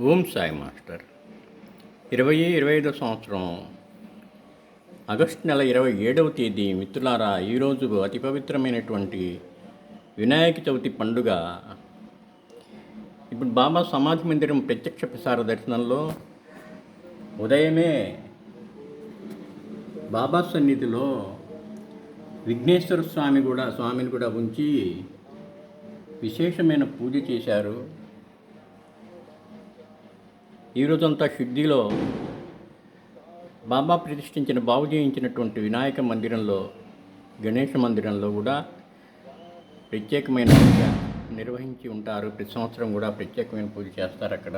Om Sai master 2025 సంవత్సరం August నెల 27వ తేదీ. మిత్రులారా, ఈరోజు అతి పవిత్రమైనటువంటి వినాయక చవితి పండుగ. ఇప్పుడు బాబా సమాధి మందిరం ప్రత్యక్ష ప్రసార దర్శనంలో ఉదయమే బాబా సన్నిధిలో విఘ్నేశ్వర స్వామిని కూడా ఉంచి విశేషమైన పూజ చేశారు. ఈరోజంతా షిర్డీలో బాబా ప్రతిష్ఠించిన బాగు చేయించినటువంటి వినాయక మందిరంలో, గణేష మందిరంలో కూడా ప్రత్యేకమైన పూజ నిర్వహించి ఉంటారు. ప్రతి సంవత్సరం కూడా ప్రత్యేకమైన పూజ చేస్తారు అక్కడ.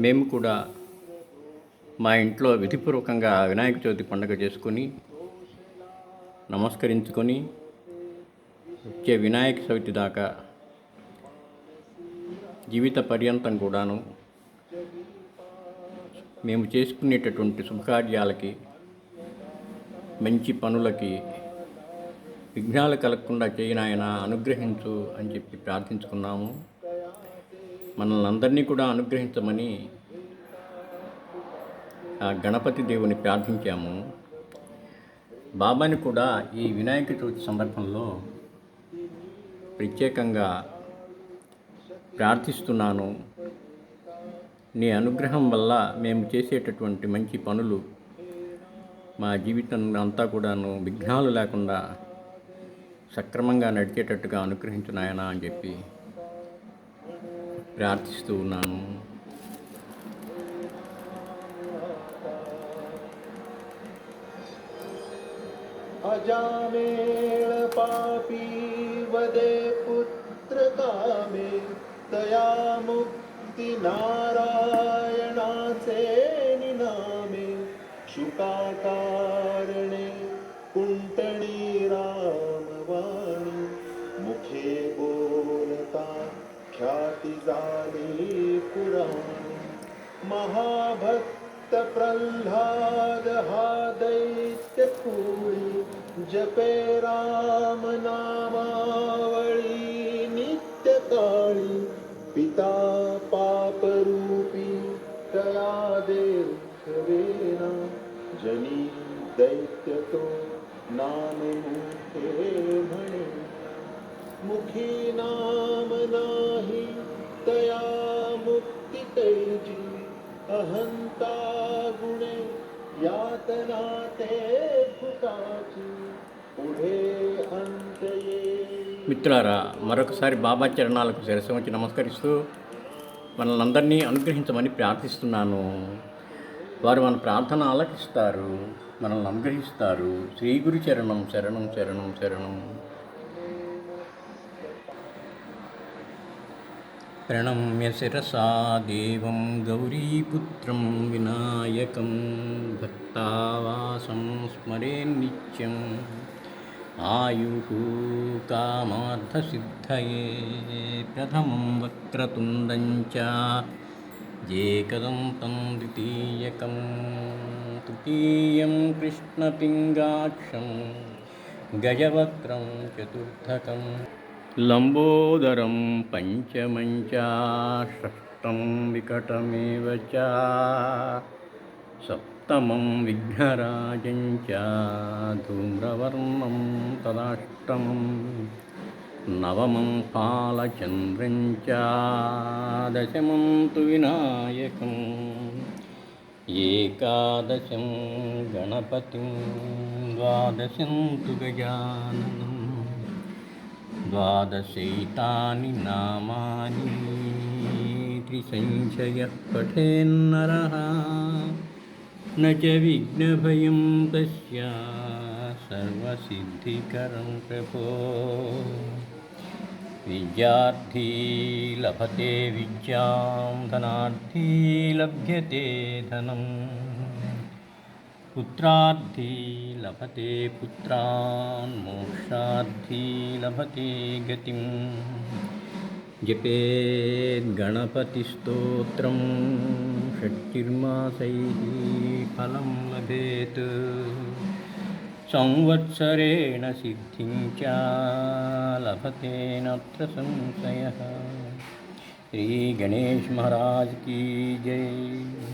మేము కూడా మా ఇంట్లో విధిపూర్వకంగా వినాయక చవితి పండుగ చేసుకొని నమస్కరించుకొని వచ్చే వినాయక చవితి దాకా జీవిత పర్యంతం కూడాను మేము చేసుకునేటటువంటి శుభకార్యాలకి, మంచి పనులకి విఘ్నాలు కలగకుండా చేయనాయన అనుగ్రహించు అని చెప్పి ప్రార్థించుకున్నాము. మనల్ని అందరినీ కూడా అనుగ్రహించమని ఆ గణపతి దేవుని ప్రార్థించాము. బాబాని కూడా ఈ వినాయక చవితి సందర్భంలో ప్రత్యేకంగా ప్రార్థిస్తున్నాను. నీ అనుగ్రహం వల్ల మేము చేసేటటువంటి మంచి పనులు మా జీవితం అంతా కూడాను విఘ్నాలు లేకుండా సక్రమంగా నడిచేటట్టుగా అనుగ్రహించు నాయనా అని చెప్పి ప్రార్థిస్తూ ఉన్నాను. अजामेळ पापी वदे पुत्र कामे तया मुक्ति नारायणाचे निनामे शुकाकारणे कुंटणी रामवाणी मुखे बोलता ख्याती झाली पुराणी महाभक्त प्रल्हाद हा दैत्य कूळी जपे राम नामावळी नित्य काळी पिता पापरूपी तया देखवेना जनी दैत्य तो नाम मुखे म्हणे मुखी नाम नाही तया मुक्ती कैजी अहंता गुणे यातना ते फुटाची पुढे अंतये. మిత్రులారా, మరొకసారి బాబా చరణాలకు శిరస్సు వంచి నమస్కరిస్తూ మనల్ని అందరినీ అనుగ్రహించమని ప్రార్థిస్తున్నాను. వారు మన ప్రార్థన ఆలకిస్తారు, మనల్ని అనుగ్రహిస్తారు. శ్రీ గురు చరణం శరణం శరణం శరణం. ప్రణమ్య శిరసా దేవం గౌరీపుత్రం వినాయకం భక్తావాసం స్మరేన్నిత్యం ఆయుః కామార్థసిద్ధయే. ప్రథమం వక్రతుండం చ ఏకదంతం ద్వితీయకం తృతీయం కృష్ణపింగాక్షం గజవక్త్రం చతుర్థకం లంబోదరం పంచమం చ షష్టం వికటమేవ చ సప్తమం విఘ్నరాజం చ ధూమ్రవర్ణం తదాష్టమం నవమం ఫాలచంద్రం చ దశమం తు వినాయకం ఏకాదశం గణపతిం ద్వాదశం తు గజాననం ద్వాదశైతాని నామాని త్రిసంశయః పఠేన్నరః న చ విఘ్నభయం తస్య సర్వసిద్ధికరం ప్రభో. విద్యార్థీ లభతే విద్యాం ధనార్థీ లభ్యతే ధనం పుత్రార్థీ లభతే పుత్రాన్ మోక్షార్థీ లభతే గతిం. జపేద్గణపతిస్తోత్రం షట్టిర్మాసైః ఫలం లభేత్. संवत्सरेण सिद्धिं च लभते नत्र संशयः। श्री गणेश महाराज की जय।